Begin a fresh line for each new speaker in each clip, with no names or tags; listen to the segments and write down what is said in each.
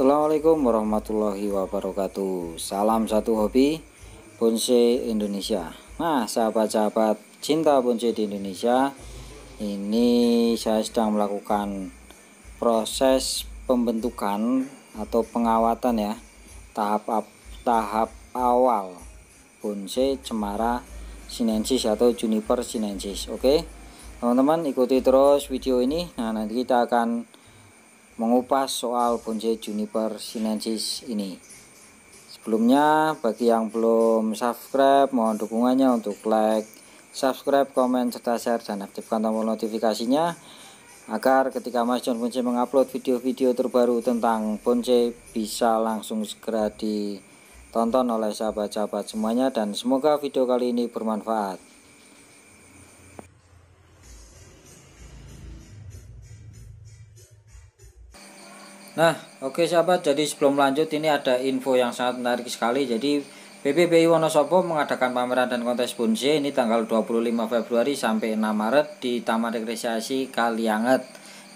Assalamualaikum warahmatullahi wabarakatuh. Salam satu hobi bonsai Indonesia. Nah, sahabat-sahabat cinta bonsai di Indonesia, ini saya sedang melakukan proses pembentukan atau pengawatan ya, tahap awal bonsai cemara sinensis atau juniper sinensis. Oke teman-teman, ikuti terus video ini. Nah, nanti kita akan mengupas soal bonsai juniper sinensis ini. Sebelumnya, bagi yang belum subscribe, mohon dukungannya untuk like, subscribe, komen, serta share, dan aktifkan tombol notifikasinya agar ketika Mas John Bonsai mengupload video-video terbaru tentang bonsai bisa langsung segera ditonton oleh sahabat-sahabat semuanya, dan semoga video kali ini bermanfaat. Nah, oke sahabat, jadi sebelum lanjut ini ada info yang sangat menarik sekali. Jadi PBBI Wonosobo mengadakan pameran dan kontes bonsai ini tanggal 25 Februari sampai 6 Maret di Taman Rekreasi Kalianget.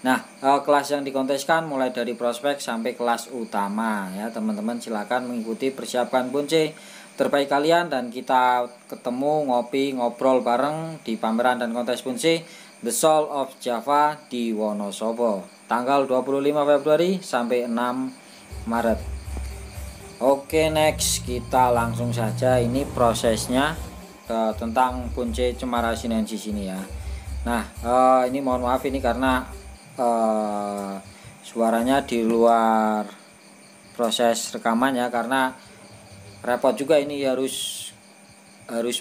Nah, kelas yang dikonteskan mulai dari prospek sampai kelas utama ya. Teman-teman silakan mengikuti persiapan bonsai terbaik kalian, dan kita ketemu ngopi ngobrol bareng di pameran dan kontes bonsai The Soul of Java di Wonosobo tanggal 25 Februari sampai 6 Maret. Oke, next kita langsung saja ini prosesnya tentang bonsai cemara sinensis ini ya. Nah, ini mohon maaf ini karena suaranya di luar proses rekamannya, karena repot juga ini harus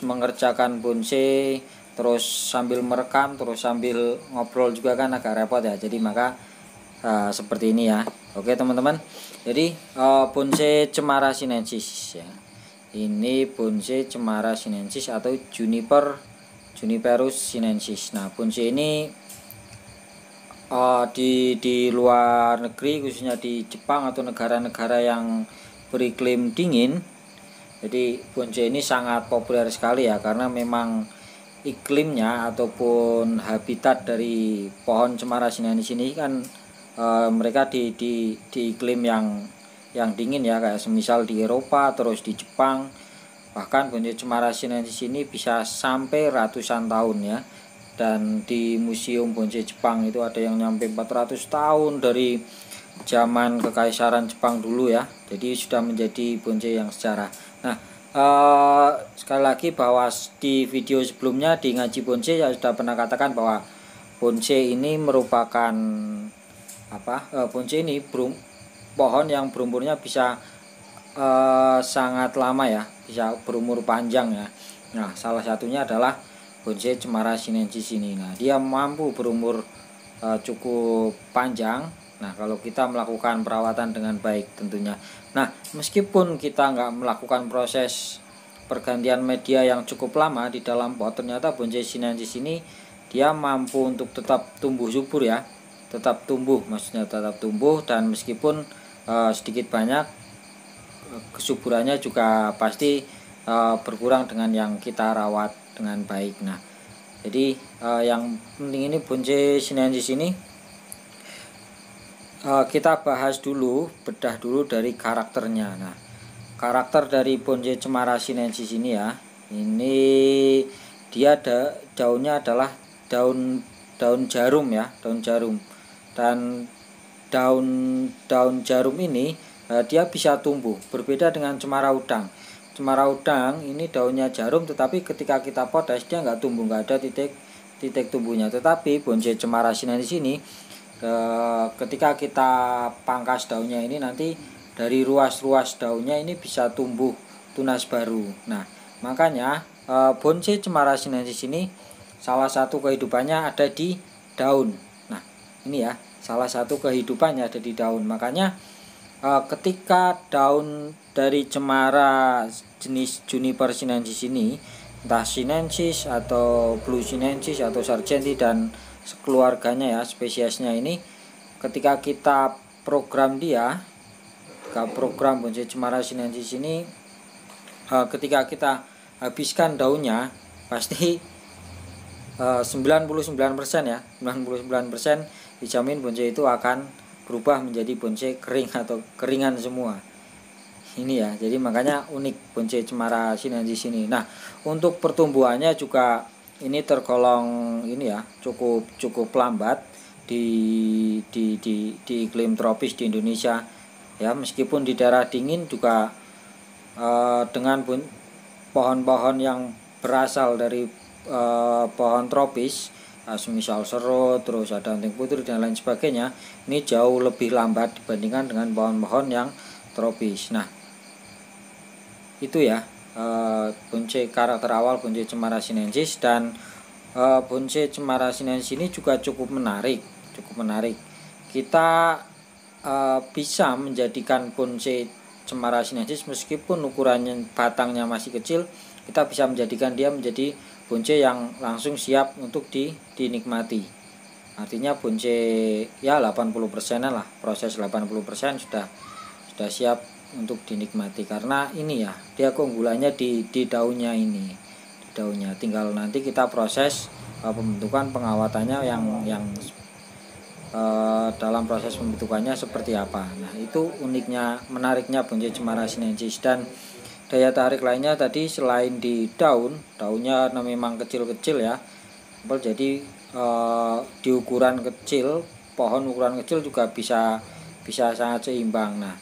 mengerjakan bonsai terus sambil merekam terus sambil ngobrol juga kan agak repot ya. Jadi maka seperti ini ya. Oke teman-teman, jadi bonsai cemara sinensis ya. Ini bonsai cemara sinensis atau Juniperus sinensis. Nah, bonsai ini di luar negeri, khususnya di Jepang atau negara-negara yang beriklim dingin, jadi bonsai ini sangat populer sekali ya, karena memang iklimnya ataupun habitat dari pohon cemara sinensis ini kan mereka di iklim yang dingin ya, kayak semisal di Eropa, terus di Jepang. Bahkan bonsai cemara sinensis ini bisa sampai ratusan tahun ya. Dan di museum bonsai Jepang itu ada yang nyampe 400 tahun dari zaman kekaisaran Jepang dulu ya. Jadi sudah menjadi bonsai yang sejarah. Nah, sekali lagi bahwa di video sebelumnya di ngaji bonsai saya sudah pernah katakan bahwa bonsai ini merupakan bonsai ini pohon yang berumurnya bisa sangat lama ya, bisa berumur panjang ya. Nah, salah satunya adalah bonsai cemara sinensis ini. Nah, dia mampu berumur cukup panjang. Nah, kalau kita melakukan perawatan dengan baik tentunya. Nah, meskipun kita nggak melakukan proses pergantian media yang cukup lama di dalam pot, ternyata bonsai sinensis ini dia mampu untuk tetap tumbuh subur ya. Tetap tumbuh, maksudnya tetap tumbuh, dan meskipun sedikit banyak kesuburannya juga pasti berkurang dengan yang kita rawat dengan baik. Nah, jadi yang penting ini bonsai sinensis ini kita bahas dulu, bedah dulu dari karakternya. Nah, karakter dari bonsai cemara sinensis ini ya, ini dia daunnya adalah daun jarum ya, daun jarum. Dan daun jarum ini dia bisa tumbuh, berbeda dengan cemara udang. Cemara udang ini daunnya jarum, tetapi ketika kita potes dia nggak tumbuh, nggak ada titik tumbuhnya. Tetapi bonsai cemara sinensis ini ketika kita pangkas daunnya ini, nanti dari ruas-ruas daunnya ini bisa tumbuh tunas baru. Nah, makanya bonsai cemara sinensis ini salah satu kehidupannya ada di daun. Nah, ini ya, salah satu kehidupannya ada di daun. Makanya ketika daun dari cemara jenis Juniper sinensis ini, entah sinensis atau blue sinensis atau sargenti dan sekeluarganya ya, spesiesnya ini, ketika kita program bonsai cemara sinensis ini, ketika kita habiskan daunnya, pasti 99% ya, 99% dijamin bonsai itu akan berubah menjadi bonsai kering atau keringan semua. Ini ya, jadi makanya unik bonsai Cemara sinensis ini. Nah, untuk pertumbuhannya juga ini tergolong ini ya, cukup lambat di iklim tropis di Indonesia. Ya, meskipun di daerah dingin juga dengan pohon-pohon yang berasal dari pohon tropis, semisal serut, terus ada anting putri dan lain sebagainya, ini jauh lebih lambat dibandingkan dengan pohon-pohon yang tropis. Nah, itu ya bonsai karakter awal bonsai Cemara sinensis. Dan bonsai Cemara sinensis ini juga cukup menarik. Kita bisa menjadikan bonsai Cemara sinensis meskipun ukurannya batangnya masih kecil, kita bisa menjadikan dia menjadi bonsai yang langsung siap untuk dinikmati. Artinya bonsai ya 80% lah, proses 80% sudah siap untuk dinikmati. Karena ini ya, dia keunggulannya di daunnya ini. Di daunnya tinggal nanti kita proses pembentukan pengawatannya yang dalam proses pembentukannya seperti apa. Nah, itu uniknya, menariknya bonsai Cemara sinensis. Dan daya tarik lainnya tadi selain di daunnya memang kecil-kecil ya. Jadi di ukuran kecil, pohon ukuran kecil juga bisa sangat seimbang. Nah,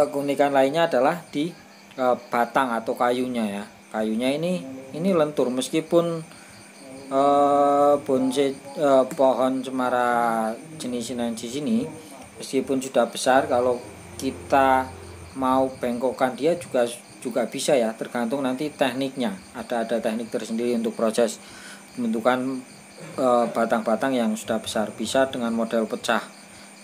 keunikan lainnya adalah di batang atau kayunya ya. Kayunya ini lentur meskipun bonsai pohon Cemara jenis sinensis ini meskipun sudah besar, kalau kita mau bengkokkan dia juga bisa ya, tergantung nanti tekniknya. Ada teknik tersendiri untuk proses pembentukan batang-batang yang sudah besar. Bisa dengan model pecah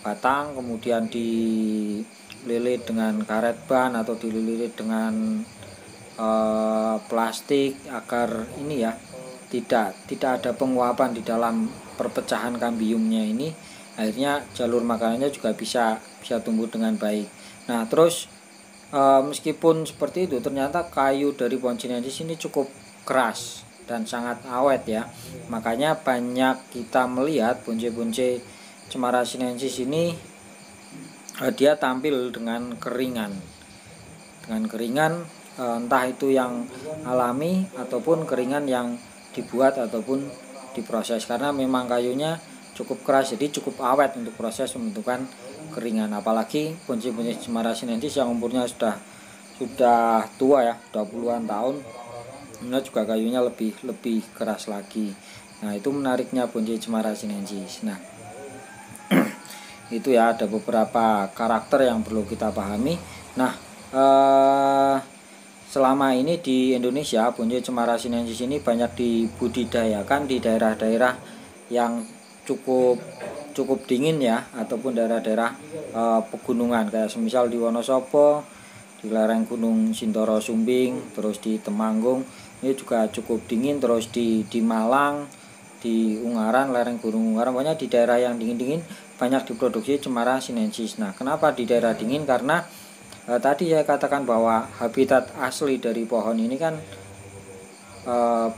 batang, kemudian dililit dengan karet ban atau dililit dengan plastik agar ini ya tidak ada penguapan di dalam perpecahan kambiumnya ini. Akhirnya jalur makanannya juga bisa tumbuh dengan baik. Nah, terus meskipun seperti itu, ternyata kayu dari pohon sinensis ini cukup keras dan sangat awet ya. Makanya banyak kita melihat bonsai-bonsai Cemara sinensis ini dia tampil dengan keringan. Entah itu yang alami ataupun keringan yang dibuat ataupun diproses, karena memang kayunya cukup keras, jadi cukup awet untuk proses pembentukan keringan. Apalagi bonsai-bonsai Cemara sinensis yang umurnya sudah tua ya, 20-an tahun, ini juga kayunya lebih keras lagi. Nah, itu menariknya bonsai Cemara sinensis. Nah, itu ya, ada beberapa karakter yang perlu kita pahami. Nah, selama ini di Indonesia bonsai Cemara sinensis ini banyak dibudidayakan di daerah-daerah yang cukup dingin ya, ataupun daerah-daerah pegunungan kayak semisal di Wonosobo, di lereng Gunung Sindoro Sumbing, terus di Temanggung ini juga cukup dingin, terus di Malang, di Ungaran, lereng Gunung Ungaran, pokoknya di daerah yang dingin-dingin banyak diproduksi Cemara sinensis. Nah, kenapa di daerah dingin? Karena tadi saya katakan bahwa habitat asli dari pohon ini kan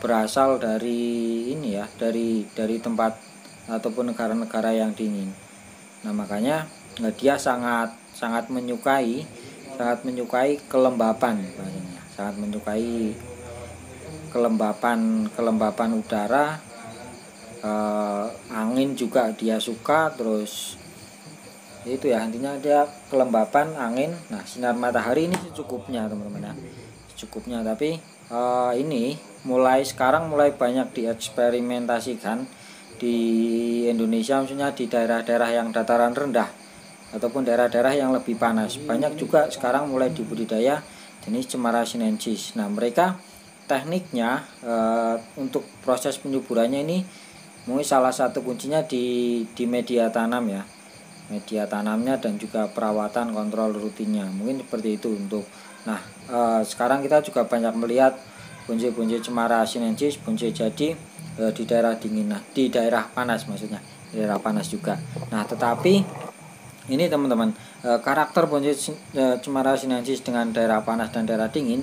berasal dari ini ya, dari tempat ataupun negara-negara yang dingin. Nah, makanya dia sangat menyukai kelembapan, sangat menyukai kelembapan udara, angin juga dia suka. Terus itu ya, intinya dia kelembapan, angin. Nah, sinar matahari ini secukupnya teman-teman ya, secukupnya. Tapi ini sekarang mulai banyak dieksperimentasikan di Indonesia, maksudnya di daerah-daerah yang dataran rendah ataupun daerah-daerah yang lebih panas. Banyak juga sekarang mulai dibudidaya jenis Cemara sinensis. Nah, mereka tekniknya untuk proses penyuburannya ini mungkin salah satu kuncinya di media tanam ya, media tanamnya dan juga perawatan kontrol rutinnya, mungkin seperti itu untuk. Nah, sekarang kita juga banyak melihat bonsai Cemara sinensis, bonsai jadi di daerah dingin, nah di daerah panas maksudnya, di daerah panas juga. Nah, tetapi ini teman-teman, karakter bonsai Cemara sinensis dengan daerah panas dan daerah dingin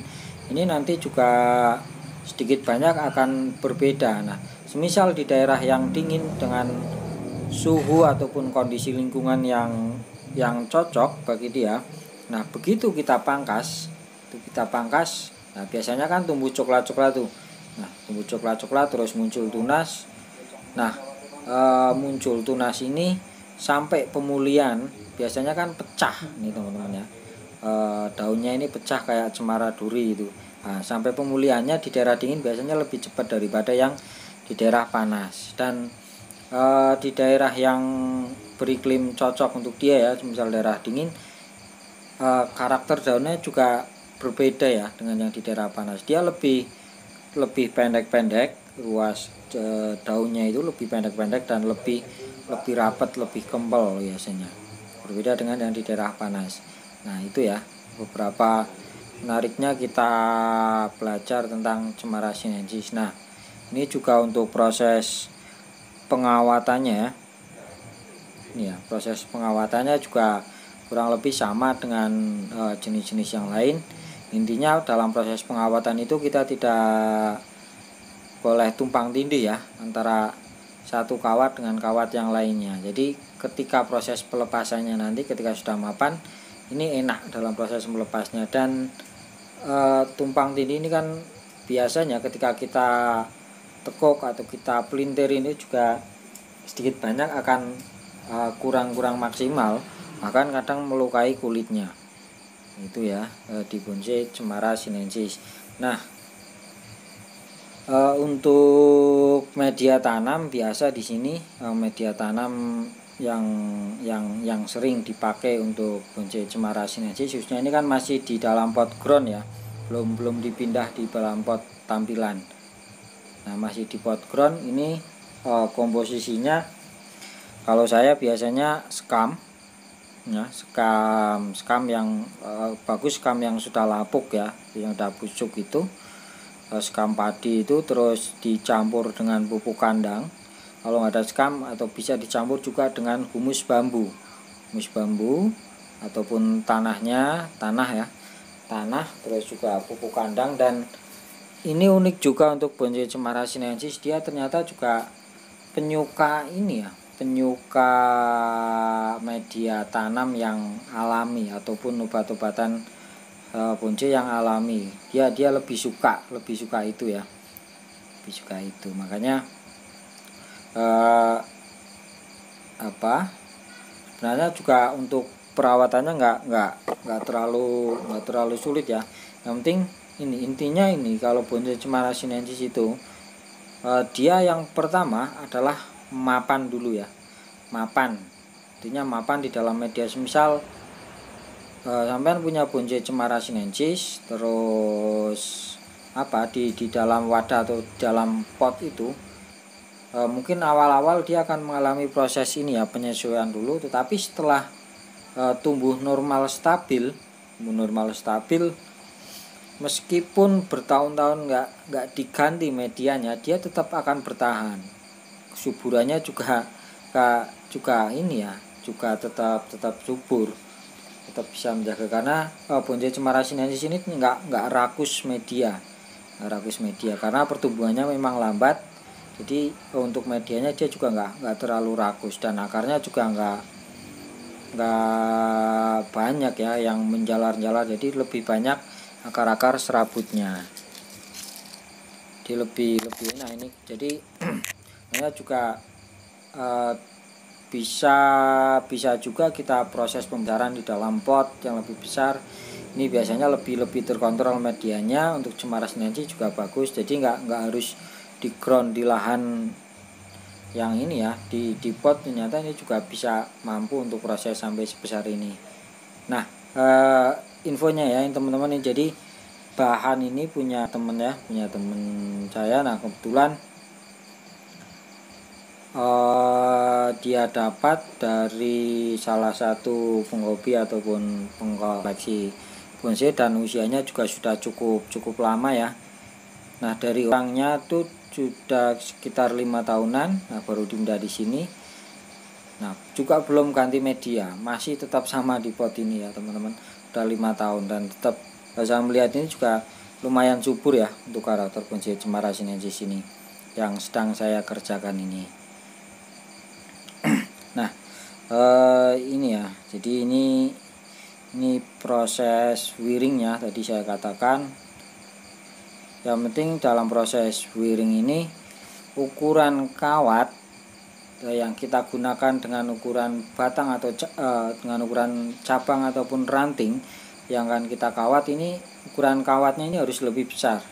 ini nanti juga sedikit banyak akan berbeda. Nah, semisal di daerah yang dingin dengan suhu ataupun kondisi lingkungan yang cocok bagi dia. Nah, begitu kita pangkas, nah biasanya kan tumbuh coklat-coklat tuh. Nah, tumbuh coklat-coklat terus muncul tunas. Nah, muncul tunas ini sampai pemulihan biasanya kan pecah nih teman-teman ya. Daunnya ini pecah kayak cemara duri itu. Nah, sampai pemulihannya di daerah dingin biasanya lebih cepat daripada yang di daerah panas. Dan di daerah yang beriklim cocok untuk dia ya, misal daerah dingin, karakter daunnya juga berbeda ya dengan yang di daerah panas. Dia lebih pendek-pendek, ruas daunnya itu lebih pendek-pendek dan lebih rapat, lebih kempel biasanya. Berbeda dengan yang di daerah panas. Nah, itu ya beberapa menariknya kita belajar tentang Cemara sinensis. Nah, ini juga untuk proses pengawatannya ya. Ini ya, proses pengawatannya juga kurang lebih sama dengan jenis-jenis yang lain. Intinya dalam proses pengawatan itu kita tidak boleh tumpang tindih ya antara satu kawat dengan kawat yang lainnya. Jadi ketika proses pelepasannya nanti ketika sudah mapan, ini enak dalam proses melepasnya. Dan tumpang tindih ini kan biasanya ketika kita tekuk atau kita pelintir ini juga sedikit banyak akan kurang maksimal, bahkan kadang melukai kulitnya. Itu ya di bonsai Cemara sinensis. Nah, untuk media tanam biasa di sini media tanam yang sering dipakai untuk bonsai Cemara sinensis khususnya ini kan masih di dalam pot ground ya, belum dipindah di dalam pot tampilan. Nah, masih di pot ground ini. Komposisinya kalau saya biasanya sekam ya, sekam yang bagus, sekam yang sudah lapuk ya, yang sudah busuk itu, sekam padi itu, terus dicampur dengan pupuk kandang. Kalau nggak ada sekam, atau bisa dicampur juga dengan humus bambu ataupun tanah ya, terus juga pupuk kandang. Dan ini unik juga untuk bonsai Cemara sinensis, dia ternyata juga penyuka media tanam yang alami ataupun obat-obatan bonsai yang alami. Dia lebih suka itu ya, makanya sebenarnya juga untuk perawatannya nggak terlalu sulit ya. Yang penting intinya kalau bonsai Cemara sinensis itu dia yang pertama adalah mapan dulu ya. Intinya mapan di dalam media. Semisal sampean punya bonsai Cemara sinensis, terus di dalam wadah atau dalam pot itu, mungkin awal-awal dia akan mengalami proses ini ya, penyesuaian dulu. Tetapi setelah tumbuh normal stabil, meskipun bertahun-tahun nggak diganti medianya, dia tetap akan bertahan. Suburannya juga tetap subur, tetap bisa menjaga, karena bonsai Cemara sinensis ini nggak rakus media, karena pertumbuhannya memang lambat. Jadi untuk medianya dia juga nggak terlalu rakus, dan akarnya juga nggak banyak ya yang menjalar-jalar. Jadi lebih banyak akar-akar serabutnya, jadi lebih enak ini. Jadi juga bisa juga kita proses pembesaran di dalam pot yang lebih besar. Ini biasanya lebih terkontrol medianya. Untuk Cemara sinensis juga bagus, jadi nggak harus di ground di lahan yang ini ya, di pot. Ternyata ini juga bisa mampu untuk proses sampai sebesar ini. Nah, infonya ya teman-teman ini, jadi bahan ini punya temen saya. Nah, kebetulan dia dapat dari salah satu penghobi ataupun pengkoleksi bonsai, dan usianya juga sudah cukup lama ya. Nah, dari orangnya tuh sudah sekitar 5 tahunan. Nah, baru pindah di sini. Nah, juga belum ganti media, masih tetap sama di pot ini ya teman-teman. Udah 5 tahun dan tetap saya melihat ini juga lumayan subur ya untuk karakter bonsai Cemara sinensis ini yang sedang saya kerjakan ini. Nah, ini ya, jadi ini proses wiringnya tadi saya katakan. Yang penting dalam proses wiring ini ukuran kawat yang kita gunakan dengan ukuran batang atau dengan ukuran cabang ataupun ranting yang akan kita kawat, ini ukuran kawatnya ini harus lebih besar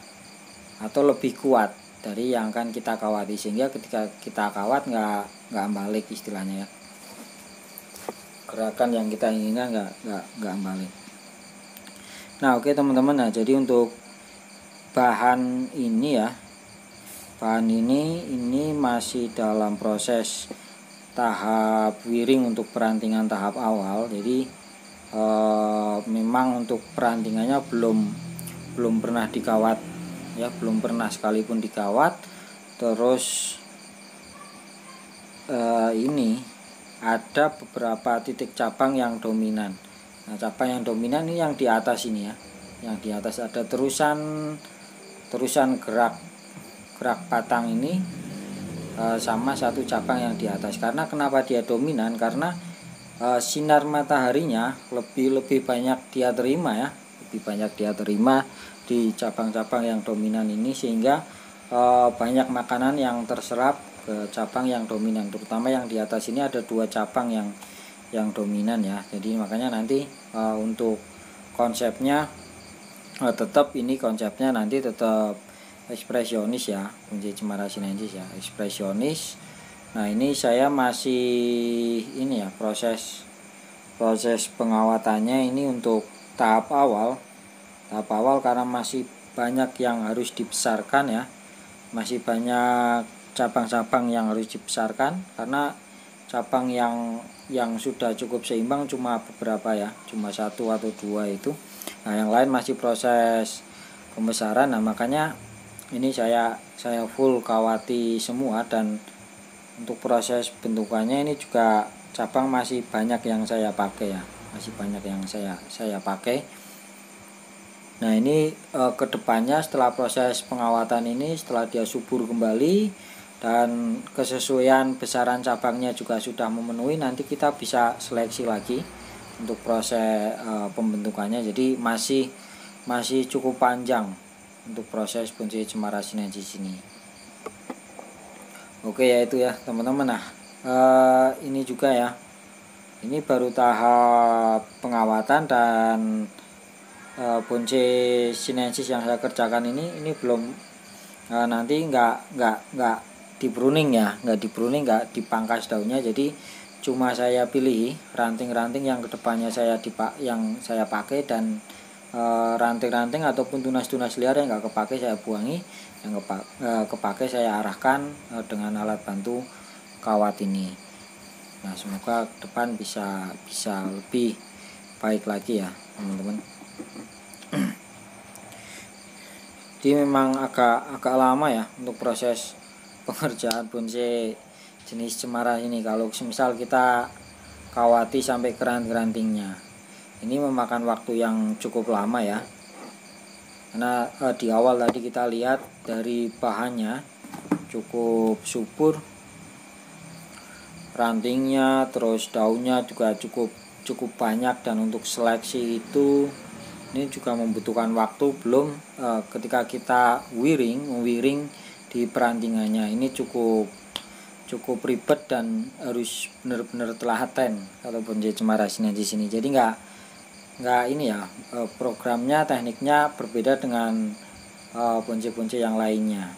atau lebih kuat dari yang akan kita kawati, sehingga ketika kita kawat nggak balik istilahnya ya, gerakan yang kita inginkan nggak balik. Nah oke teman-teman, nah jadi untuk bahan ini ya, bahan ini masih dalam proses tahap wiring untuk perantingan tahap awal. Jadi memang untuk perantingannya belum pernah dikawat ya, belum pernah sekalipun dikawat. Terus ini ada beberapa titik cabang yang dominan. Nah cabang yang dominan ini yang di atas ini ya, yang di atas ada terusan gerak batang ini sama satu cabang yang di atas. Karena kenapa dia dominan? Karena sinar mataharinya lebih banyak dia terima ya, lebih banyak dia terima di cabang-cabang yang dominan ini, sehingga banyak makanan yang terserap ke cabang yang dominan. Terutama yang di atas ini ada 2 cabang yang dominan ya. Jadi makanya nanti untuk konsepnya tetap ini konsepnya nanti tetap ekspresionis ya, kunci cemara sinensis ya, ekspresionis. Nah ini saya masih ini ya, proses pengawatannya ini untuk tahap awal karena masih banyak yang harus dibesarkan ya, masih banyak cabang-cabang yang harus dibesarkan, karena cabang yang sudah cukup seimbang cuma beberapa ya, cuma 1 atau 2 itu. Nah yang lain masih proses pembesaran. Nah makanya ini saya full kawati semua, dan untuk proses bentukannya ini juga cabang masih banyak yang saya pakai ya, masih banyak yang saya pakai. Nah ini kedepannya setelah proses pengawatan ini, setelah dia subur kembali dan kesesuaian besaran cabangnya juga sudah memenuhi, nanti kita bisa seleksi lagi untuk proses pembentukannya. Jadi masih cukup panjang untuk proses bonsai cemara sinensis ini. Oke ya itu ya teman-teman. Nah ini juga ya, ini baru tahap pengawatan, dan bonsai sinensis yang saya kerjakan ini belum nanti nggak di pruning ya, nggak dipangkas daunnya. Jadi cuma saya pilih ranting-ranting yang kedepannya yang saya pakai, dan ranting-ranting ataupun tunas-tunas liar yang nggak kepake saya buangi, yang kepake saya arahkan dengan alat bantu kawat ini. Nah semoga ke depan bisa lebih baik lagi ya teman-teman. Jadi memang agak lama ya untuk proses pengerjaan bonsai jenis cemara ini. Kalau semisal kita kawati sampai ke ranting-rantingnya, ini memakan waktu yang cukup lama ya. Karena di awal tadi kita lihat dari bahannya cukup subur, rantingnya, terus daunnya juga cukup banyak, dan untuk seleksi itu ini juga membutuhkan waktu. Belum ketika kita wiring di perantingannya, ini cukup ribet dan harus benar-benar telaten kalau bonsai cemara sinensis ini. Jadi nggak ini ya, programnya, tekniknya berbeda dengan bonsai-bonsai yang lainnya.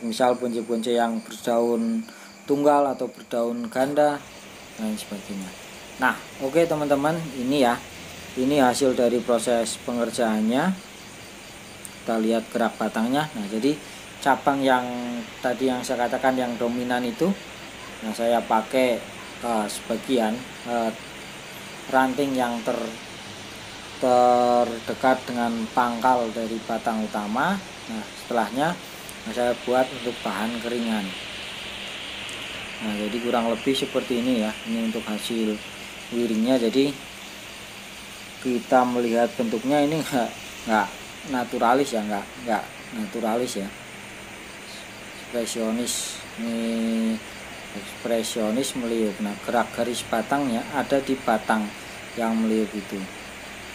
Misal bonsai-bonsai yang berdaun tunggal atau berdaun ganda dan sebagainya. Nah oke teman-teman, ini ya, ini hasil dari proses pengerjaannya. Kita lihat gerak batangnya. Nah jadi cabang yang tadi yang saya katakan yang dominan itu, nah saya pakai sebagian ranting yang terdekat dengan pangkal dari batang utama. Nah setelahnya saya buat untuk bahan keringan. Nah jadi kurang lebih seperti ini ya, ini untuk hasil wiringnya. Jadi kita melihat bentuknya ini nggak naturalis ya, nggak naturalis ya, ekspresionis. Ini ekspresionis meliuk. Nah, gerak garis batangnya ada di batang yang meliuk itu.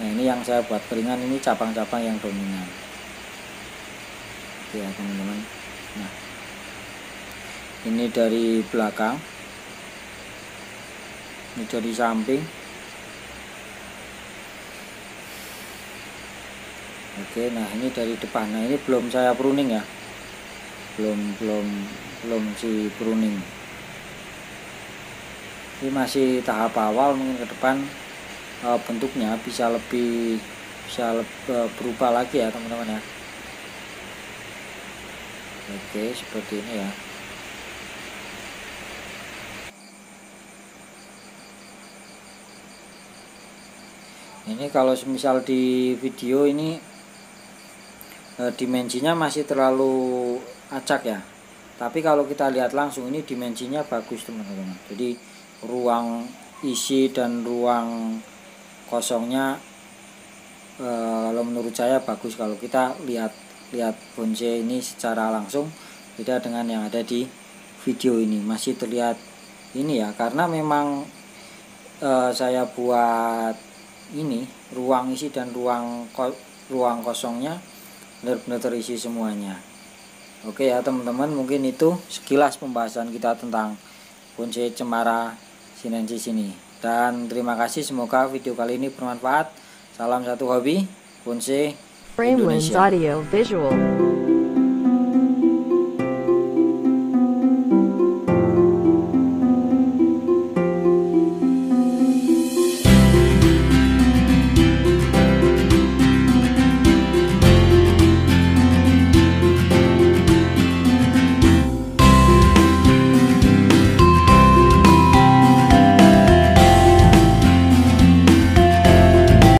Nah, ini yang saya buat keringan, ini cabang-cabang yang dominan. Oke ya teman-teman. Nah, ini dari belakang, ini dari samping. Oke, nah ini dari depan. Nah, ini belum saya pruning ya, belum si pruning. Ini masih tahap awal, mungkin ke depan bentuknya bisa berubah lagi ya teman-teman ya. Oke, seperti ini ya. Ini kalau misal di video ini dimensinya masih terlalu acak ya, tapi kalau kita lihat langsung ini dimensinya bagus teman-teman. Jadi ruang isi dan ruang kosongnya kalau menurut saya bagus. Kalau kita lihat bonsai ini secara langsung beda dengan yang ada di video ini. Masih terlihat ini ya, karena memang saya buat ini ruang isi dan ruang kosongnya benar-benar terisi semuanya. Oke ya teman-teman, mungkin itu sekilas pembahasan kita tentang bonsai cemara sinensis ini. Dan terima kasih, semoga video kali ini bermanfaat. Salam satu hobi bonsai Indonesia.
Audio Visual.